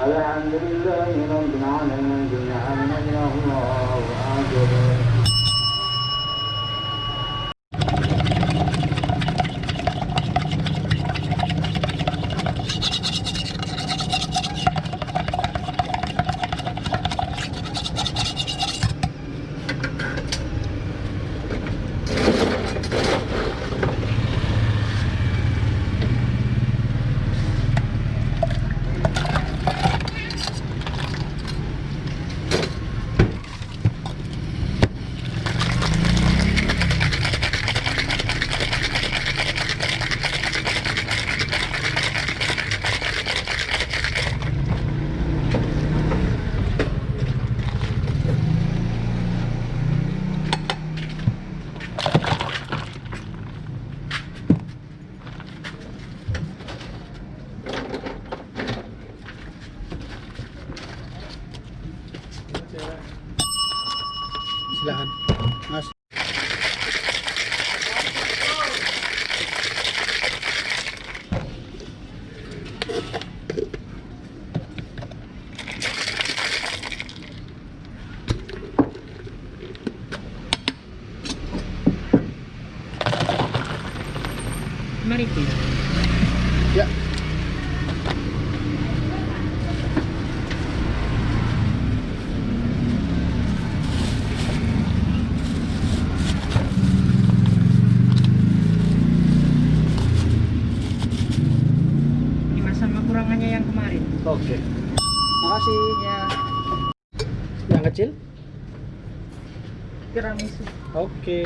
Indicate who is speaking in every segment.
Speaker 1: الحمد لله رب العالمين جعلنا الله أكبر.
Speaker 2: Silakan, Mas.
Speaker 3: Mari kita.
Speaker 2: Ya.
Speaker 3: tiramisu.
Speaker 2: Oke.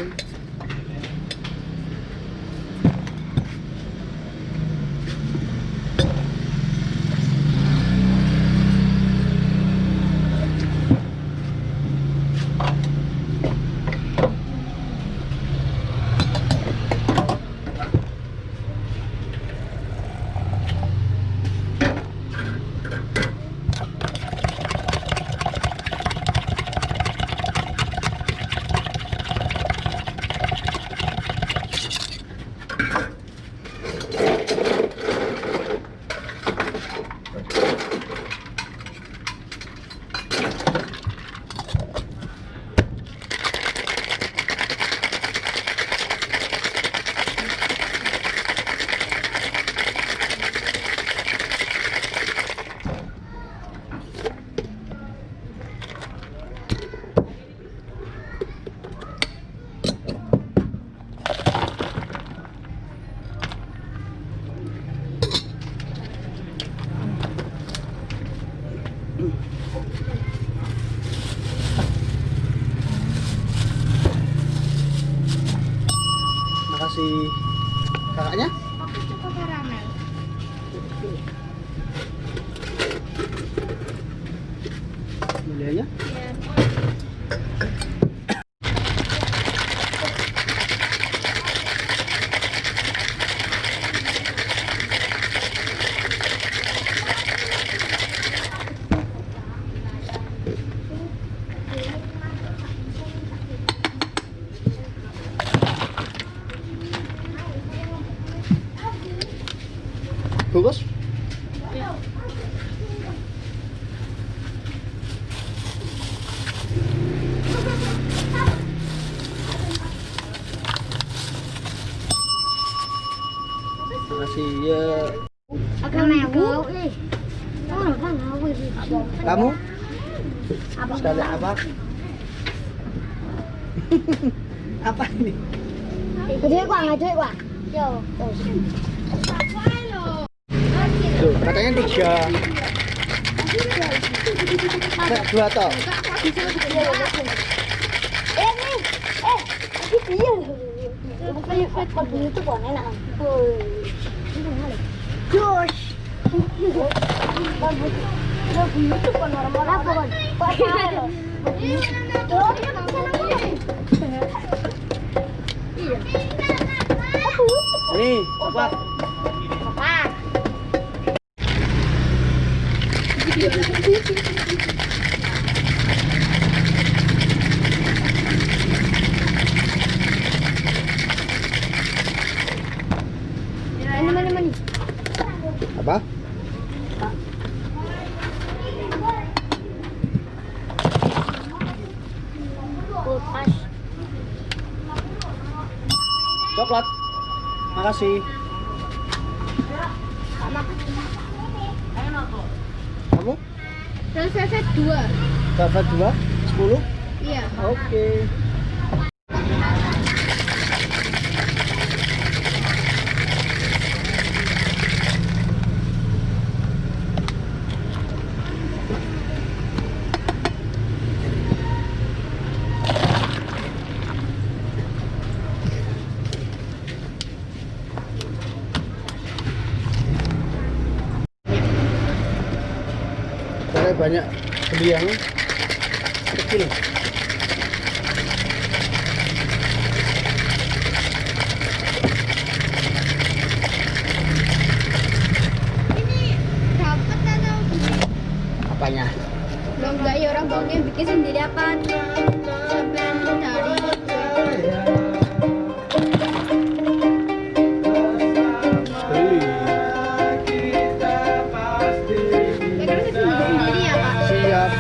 Speaker 2: Makasih kakaknya.
Speaker 4: Aku suka karamel.
Speaker 2: Nilainya?
Speaker 4: Iya.
Speaker 2: Bungkus? Makasih ya.
Speaker 4: Agak mewah nih. Oh, kan mewah sih.
Speaker 2: Kamu? Sekali apa? Apa ini?
Speaker 4: Ngajui quả, ngajui quả. Yo,
Speaker 2: Tuh, katanya 3. Nah, 2 toh.
Speaker 4: ini dia. Bukan fit kalau itu kok enak. Josh. Bagus. Itu kan normal apa kan? Iya.
Speaker 2: Nih, cepat.
Speaker 4: Apa? Ini.
Speaker 2: Apa?
Speaker 4: Kulkas.
Speaker 2: Coklat. Makasih. Kamu?
Speaker 4: Velvet 2.
Speaker 2: Dapat 2? 10?
Speaker 4: Iya.
Speaker 2: Oke. Karena banyak beli yang kecil.
Speaker 4: Ini dapat atau
Speaker 2: Apanya?
Speaker 4: belum enggak ya orang baunya bikin sendiri apa? Dari
Speaker 2: Beli.
Speaker 4: ya kan sendiri ya Pak.
Speaker 2: Siap.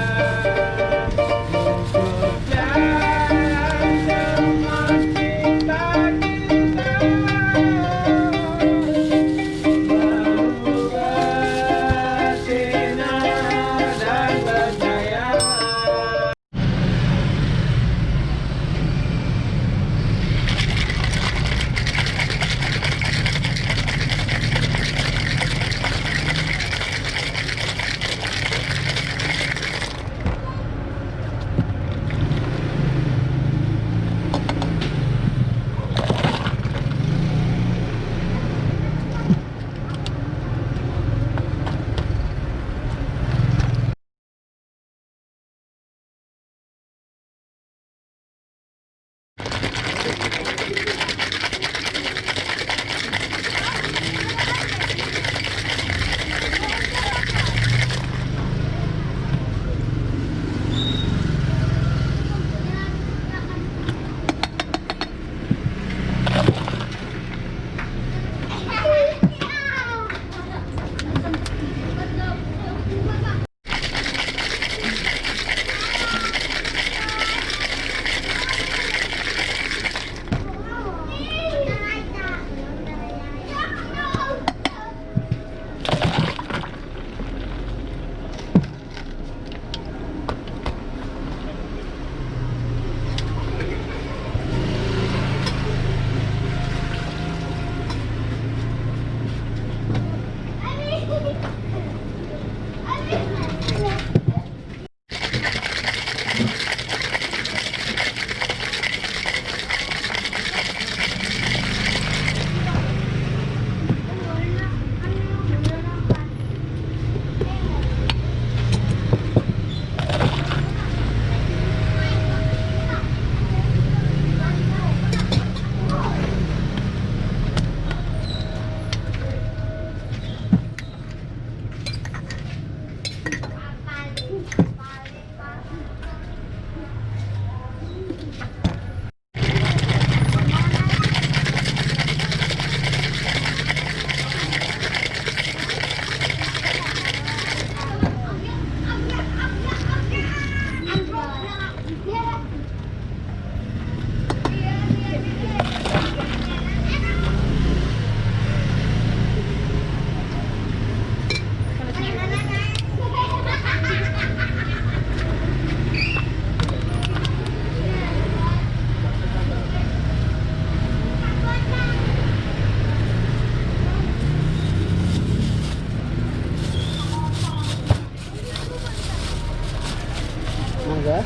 Speaker 2: Mangga.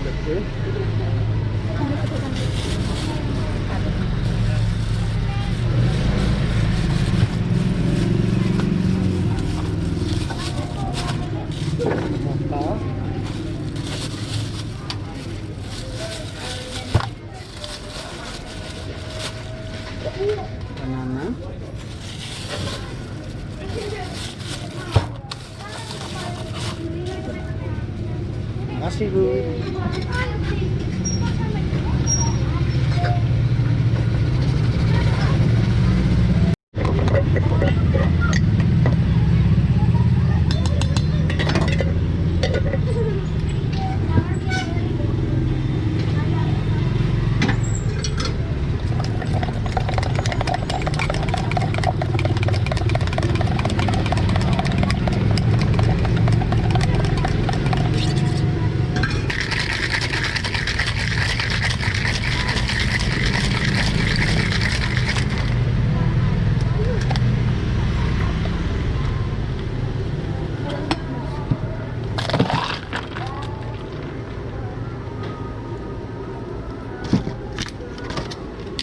Speaker 2: Oke. Moka. Banana. Makasih Bu.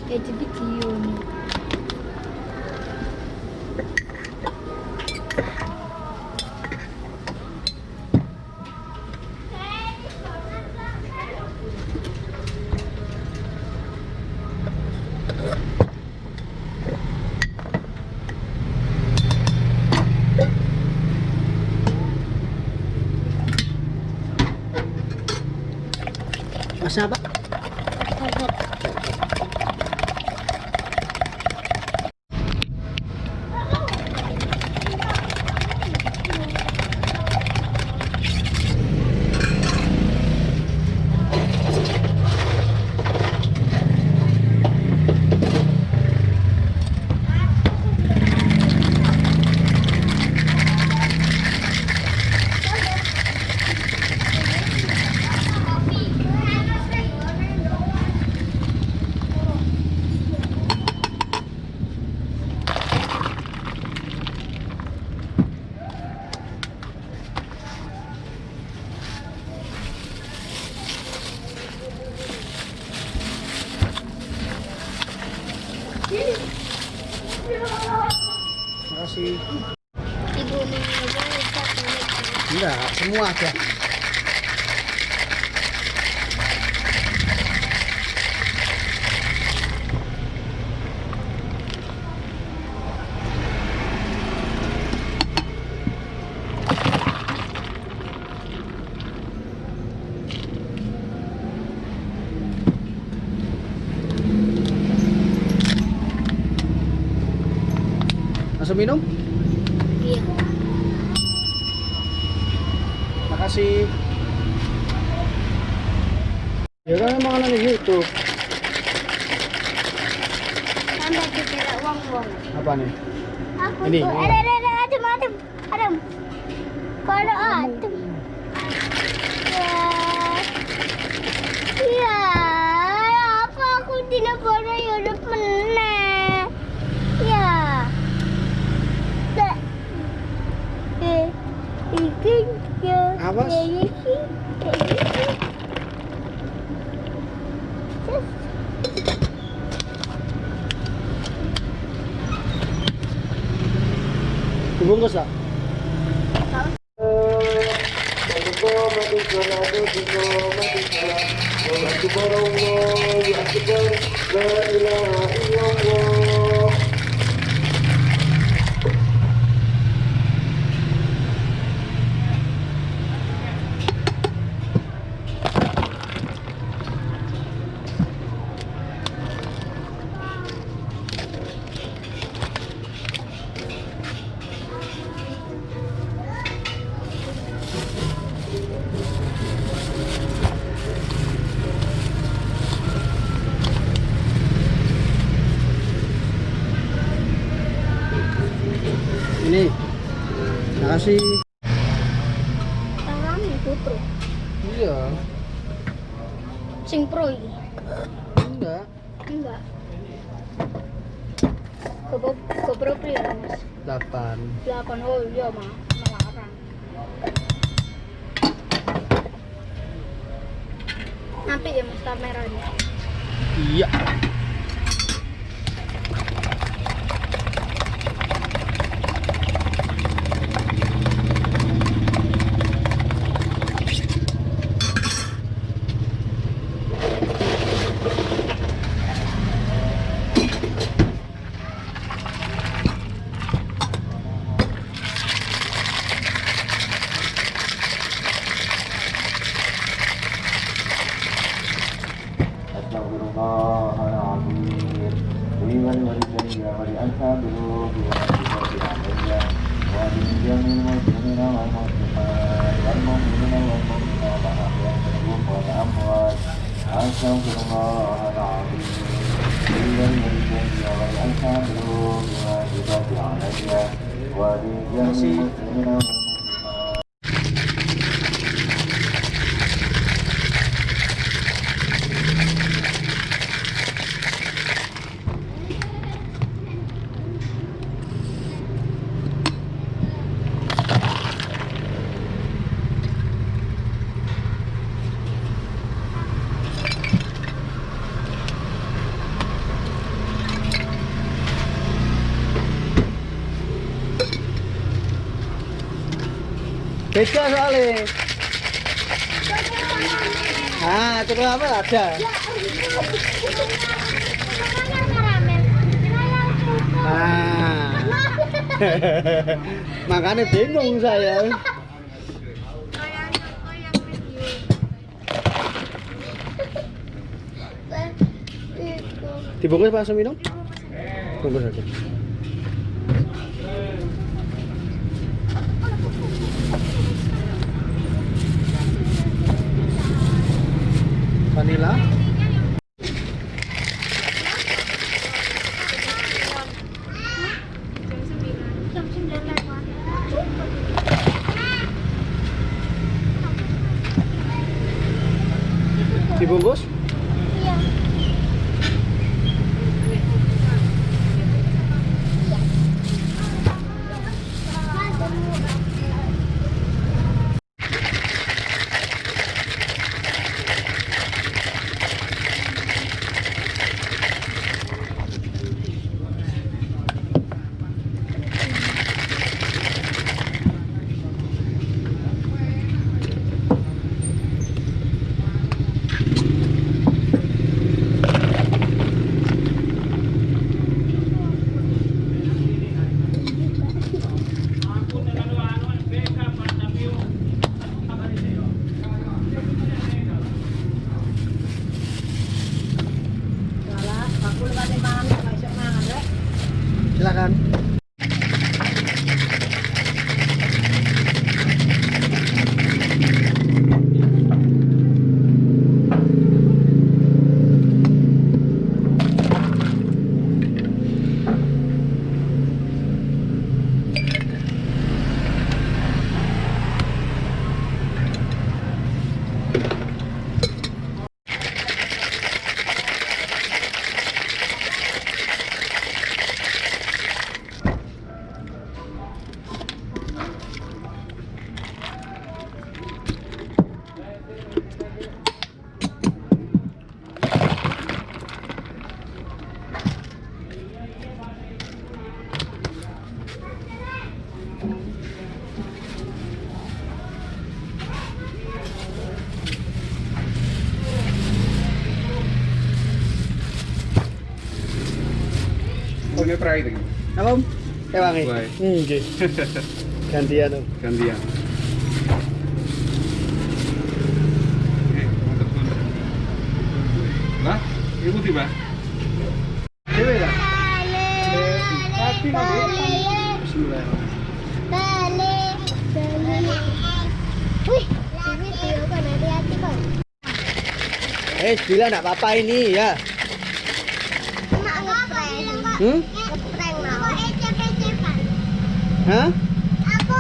Speaker 4: Itu video nih.
Speaker 2: Masnya apa? Makasih.
Speaker 4: Ibu minumnya
Speaker 2: Enggak, semua aja. Langsung minum?
Speaker 4: Iya.
Speaker 2: Makasih. Ya kan makanan ini itu.
Speaker 4: Sampai dikira uang.
Speaker 2: Apa nih?
Speaker 4: Aku
Speaker 2: Ini,
Speaker 4: tuh
Speaker 2: ini.
Speaker 4: adem. Kalau adem. Ya, apa aku tidak pernah hidup meneh. Ya. Ikan ya.
Speaker 2: Awas. Dibungkus tak? Ini. Makasih.
Speaker 4: Tangan itu pro.
Speaker 2: Iya.
Speaker 4: Sing pro ini.
Speaker 2: Enggak.
Speaker 4: Enggak. GoPro Pro ya, Mas.
Speaker 2: 8.
Speaker 4: 8. Oh iya, Mas. Melarang. Nanti ya Mas kameranya.
Speaker 2: Iya.
Speaker 1: Astagfirullahaladzim. Wali jaya wali ansabulu biwajibati alayya wa min jamil muslimina wal muslimat wal mu'minina wal mu'minat al-ahya'i minhum wal amwat. Astagfirullahaladzim. Wali jaya wali ansabulu biwajibati alayya wa min jamil muslimina wal muslimat.
Speaker 2: Beda soalnya. Ah, itu apa ada? Ah. Makanya bingung saya. Dibungkus langsung minum? Bungkus aja. Vanilla.
Speaker 4: Jam 9 lewat.
Speaker 2: Dibungkus?
Speaker 4: Iya.
Speaker 2: Silakan.
Speaker 5: Punya pride iki.
Speaker 2: Apa Om? Ewangi.
Speaker 5: Wae.
Speaker 2: Nggih. Gantian Om.
Speaker 5: Gantian. Oke, mantap tuh. Nah, ibu tiba.
Speaker 2: Dewe lah.
Speaker 4: Balik.
Speaker 2: Bismillah.
Speaker 4: Wih, sini Tio kan hati-hati kok.
Speaker 2: Bila enggak apa-apa ini ya.
Speaker 4: Cuma ngeprank. Ngeprank mau. Aku ecep-ecepan.
Speaker 2: Hah?
Speaker 4: Aku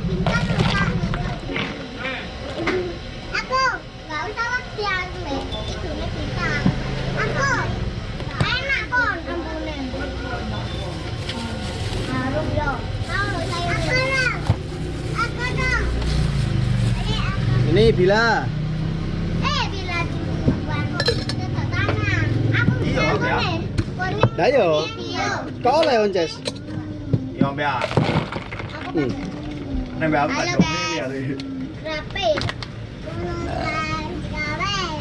Speaker 4: bintang lupa. Aku nggak usah waktu yang itu bintang. Aku enak kon ampune. Harum yo. Tahu saya. Aku dong. Aku dong.
Speaker 2: Ini Bila.
Speaker 4: Bila duluan tetap tangan. Aku bisa boleh.
Speaker 2: Lah yo. Kau oleh onces.
Speaker 1: Yo mbak.
Speaker 2: Hmm.
Speaker 1: Nek mbak tak
Speaker 4: Halo,
Speaker 1: jawab
Speaker 4: guys.
Speaker 1: ini ya.
Speaker 4: Rapi.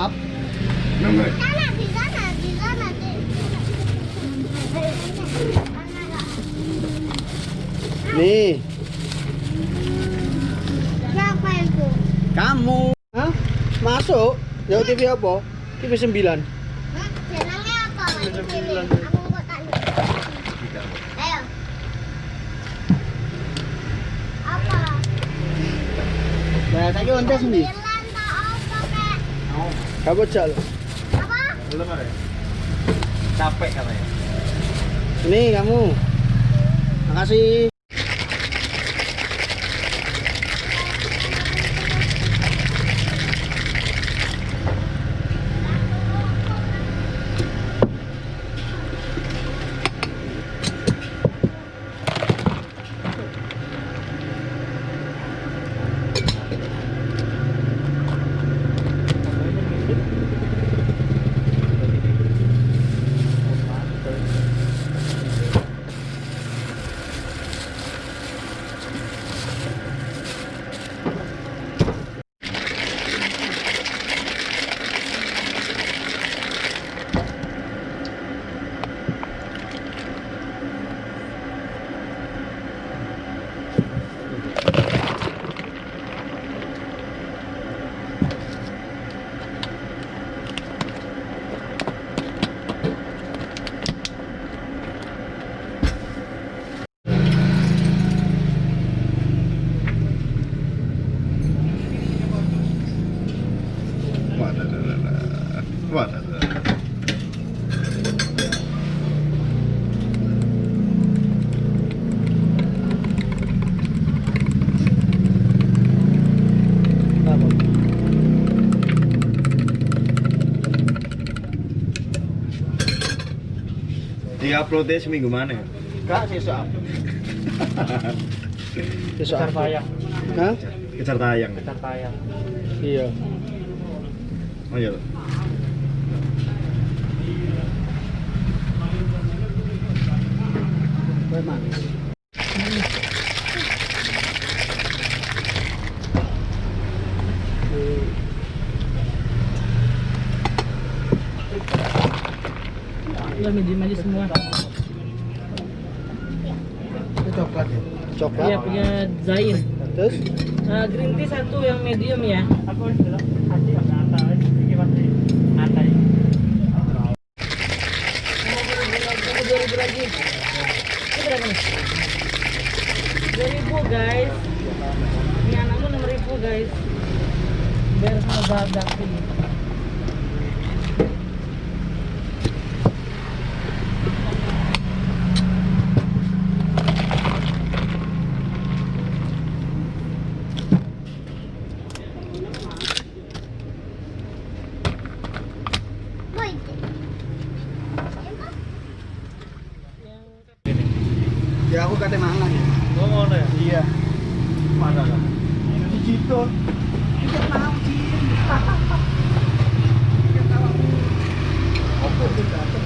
Speaker 2: Up.
Speaker 5: Nomor.
Speaker 4: Di sana.
Speaker 2: Nih,
Speaker 4: Siapa itu?
Speaker 2: kamu. Hah? Masuk. Jauh TV apa? TV 9.
Speaker 4: Jenengnya apa? Aku kok tak lihat. Ayo. Apa?
Speaker 2: Nah, saya onces nih.
Speaker 4: Bilang tak apa, Kak?
Speaker 2: Kamu jal.
Speaker 4: Apa?
Speaker 1: Belum ada. Capek katanya.
Speaker 2: Nih kamu. Makasih.
Speaker 1: Di-uploadnya seminggu mana ya?
Speaker 2: Kak, sesuk. Sesuk
Speaker 3: Kejar
Speaker 2: apa?
Speaker 3: tayang.
Speaker 2: Hah?
Speaker 1: Kejar tayang.
Speaker 3: Kejar tayang.
Speaker 2: Iya.
Speaker 1: Oh iya.
Speaker 2: Kowe manis.
Speaker 3: Udah medium aja semua.
Speaker 2: Itu coklat ya? Coklat.
Speaker 3: Iya punya Zain.
Speaker 2: Terus?
Speaker 3: Green tea satu yang medium ya. Aku lagi. Ini berapa nih? 2.000 guys. Ini anakmu 6.000 guys. Biar sama badak ini.
Speaker 4: Boy.
Speaker 2: Ya aku kate mangan ya.
Speaker 1: Oh ngono ya?
Speaker 2: Iya.
Speaker 1: Mana lah?
Speaker 2: Di situ. Ikan mau Jin. Ikan tahu. Opo itu datang.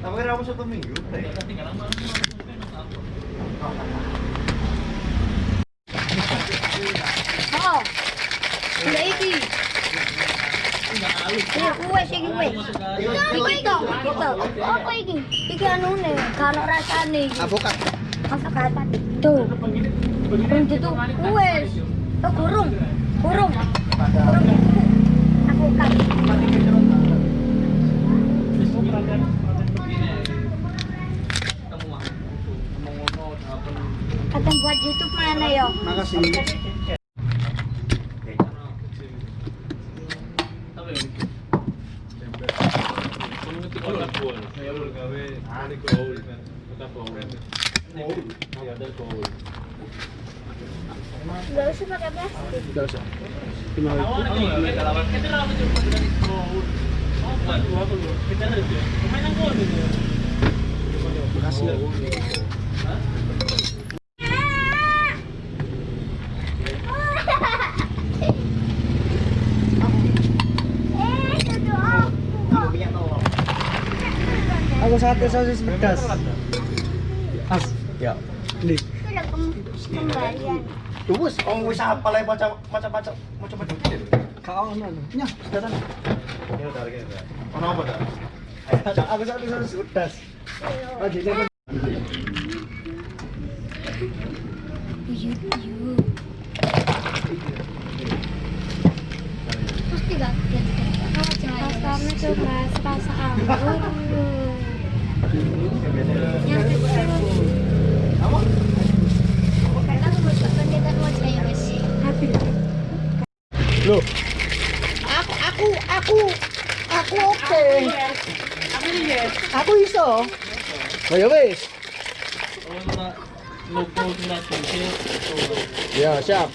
Speaker 1: Tapi kan aku 1 minggu.
Speaker 4: Oh. Udah iki. Iya, kue sih kue. Iki toh, gitu. Apa iki? Iki anune, kan rasane.
Speaker 2: Avokat.
Speaker 4: Avokat. Tuh. Itu kue. Oh, burung. Burung. Burung itu. Avokat. Kata buat YouTube mana ya?
Speaker 2: Makasih.
Speaker 4: Gak usah pakai plastik.
Speaker 2: Enggak usah. 5.000. Makasih. Aku sate sosis pedas. As, ya. Nih.
Speaker 4: Kembalian.
Speaker 2: Tunggu,
Speaker 1: Wis apa lah macam-macam gitu.
Speaker 2: kau mana? Nya, sekarang.
Speaker 1: Ya udah gitu. Ono apa dah?
Speaker 2: Aku sate sosis pedas. Oh, jadi apa?
Speaker 4: Pasti gak rasanya coba rasa anggur. Yang
Speaker 1: Apa?
Speaker 4: kita masuk pendidikan wajah ya guys.
Speaker 2: Loh. Aku oke. Aku iso. Oh ya wis. Ya, siap.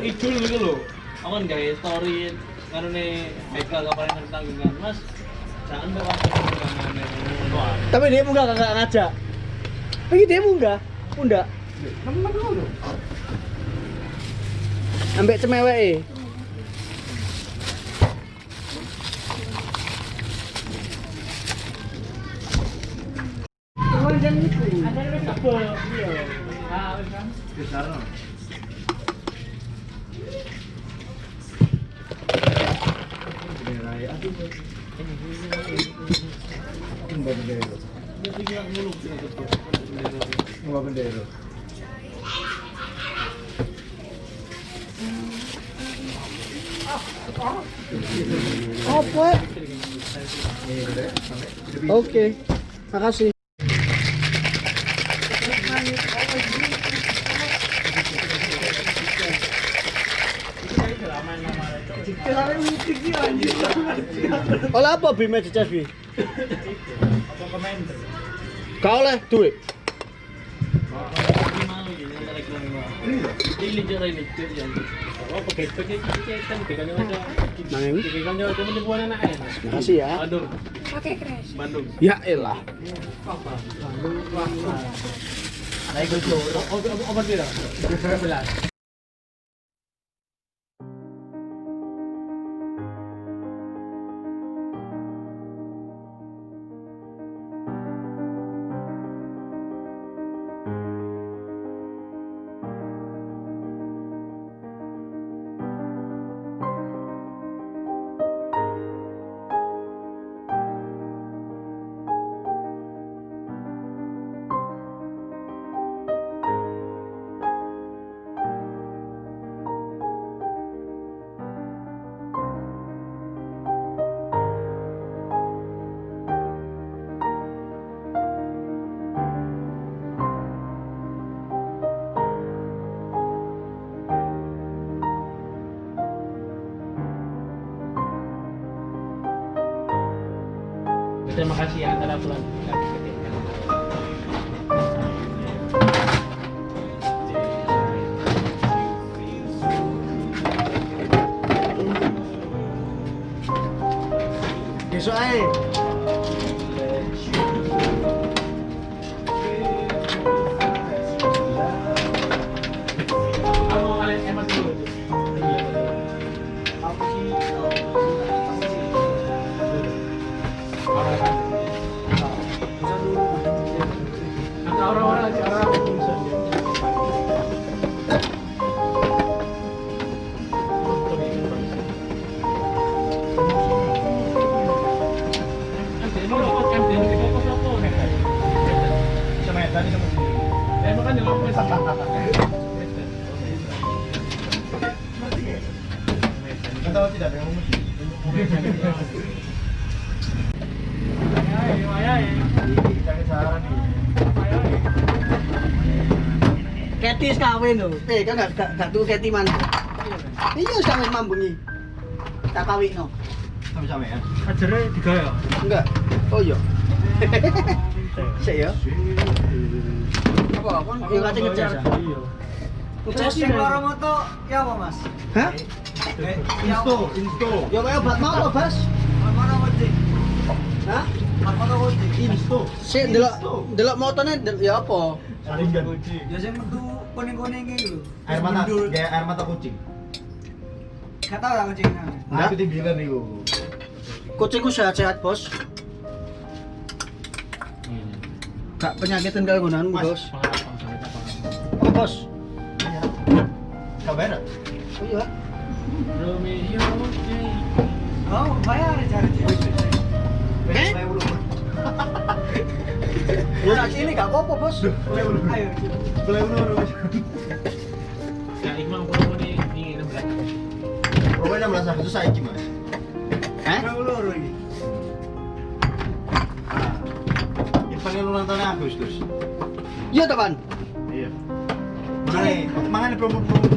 Speaker 3: Ijul gitu loh. Aman guys, story karena Eka kemarin tanggungan Mas. Jangan bawa tanggungan.
Speaker 2: Tapi dia munggah kagak ngajak. Pergi dia munggah. Unda.
Speaker 1: Temen dulu.
Speaker 2: Ambek cemeweke.
Speaker 3: Ada apa? Iya. Ah, kan.
Speaker 1: Besar. Bendera.
Speaker 2: Apa? Oke. Makasih. Olah apa bi match bi?
Speaker 3: Apa komentar?
Speaker 2: Kau oleh duit.
Speaker 3: Ini jara ini jadi. Oh, pakai kan pegangan aja.
Speaker 2: Nang.
Speaker 3: Pegangan aja temen buat anak
Speaker 2: Makasih ya.
Speaker 3: Bandung.
Speaker 4: Pakai crash.
Speaker 3: Bandung.
Speaker 2: Ya elah.
Speaker 3: Naik go. Apa dia? 11. Terima kasih ya antara bulan.
Speaker 2: Besok aja.
Speaker 3: Kamu kalian emas dulu.
Speaker 2: Aku sih.
Speaker 3: Ada orang-orang lagi orang bisa dia.
Speaker 1: Tahu tidak ada yang mesti. Cari saran nih.
Speaker 2: Ketis kawin lho. Kan gak tuh keti mana. Iya wis kawin mambengi. Tak kawin no.
Speaker 1: Sama-sama ya.
Speaker 3: Ajare digawe.
Speaker 2: Enggak. Oh iya. Sik ya. Apa kon yo kate ngecas.
Speaker 3: Iya.
Speaker 2: Ngecas sing loro moto ya apa, Mas? Hah?
Speaker 1: Insto.
Speaker 2: Ya kaya obat mau apa, Bas? Mana wajib? Hah? Mana wajib?
Speaker 1: Insto.
Speaker 2: Sik delok motone ya apa?
Speaker 1: Saringan.
Speaker 2: Ya sing metu kuning-kuning iki lho.
Speaker 1: Air mata, kayak air mata kucing.
Speaker 2: Gak tau lah kucingnya.
Speaker 1: Nah, itu dibilang nih gua.
Speaker 2: Kucingku sehat-sehat, Bos. Gak penyakitan kaya gunaan, Bos. Apa, Bos?
Speaker 1: Kabar?
Speaker 2: Oh iya.
Speaker 3: Romeo.
Speaker 2: Oh, bayar cari cewek. Ya nak sini gak apa-apa, Bos. Ayo.
Speaker 1: Boleh dulu.
Speaker 3: Ya Iqmal kalau ini ingin belakang.
Speaker 1: Pokoknya 16 Agustus saya Mas.
Speaker 2: Hah?
Speaker 1: Ini panggil ulang tahun Agustus.
Speaker 2: Iya, teman.
Speaker 1: Iya. Mangane promo-promo.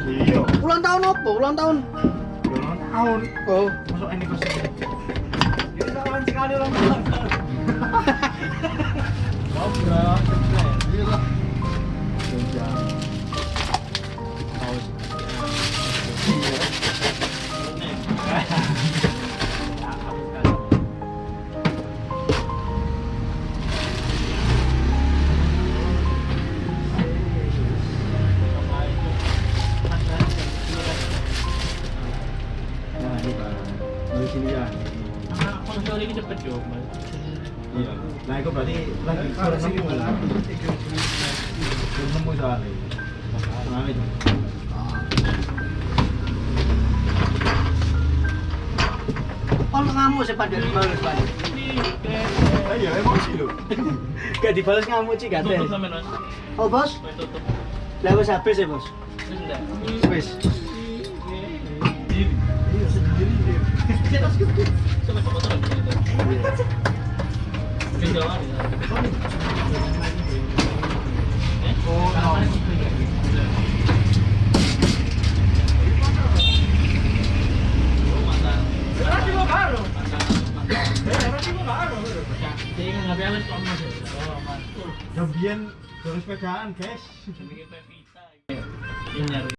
Speaker 1: Iya.
Speaker 2: Ulang tahun apa? Ulang tahun.
Speaker 1: Ulang tahun.
Speaker 2: Oh.
Speaker 1: Masuk anniversary.
Speaker 2: Ini sekalan sekali ulang tahun.
Speaker 3: Ngobrol.
Speaker 1: Iya lah. Nah, ini Pak. Dari sini ya.
Speaker 3: Konsol ini cepet jo, Mas.
Speaker 1: Iya. Nah, itu berarti lagi kurang nemu. Kurang nemu soalnya. Nah, itu.
Speaker 2: Kalau ngamuk sih pada dibales, Pak.
Speaker 1: Iya, emosi loh.
Speaker 2: Gak dibales ngamuk sih gak
Speaker 3: Tutup
Speaker 2: ada.
Speaker 3: sampe Mas.
Speaker 2: Oh, Bos.
Speaker 3: Tutup.
Speaker 2: Lah wis habis ya, Bos.
Speaker 3: Wis ndak.
Speaker 2: Wis.
Speaker 3: Kita skip. Coba foto lagi. Mungkin jalan ya.
Speaker 1: Oh, no. Jambian terus sepedaan, guys.
Speaker 3: Bikin pevita. Ini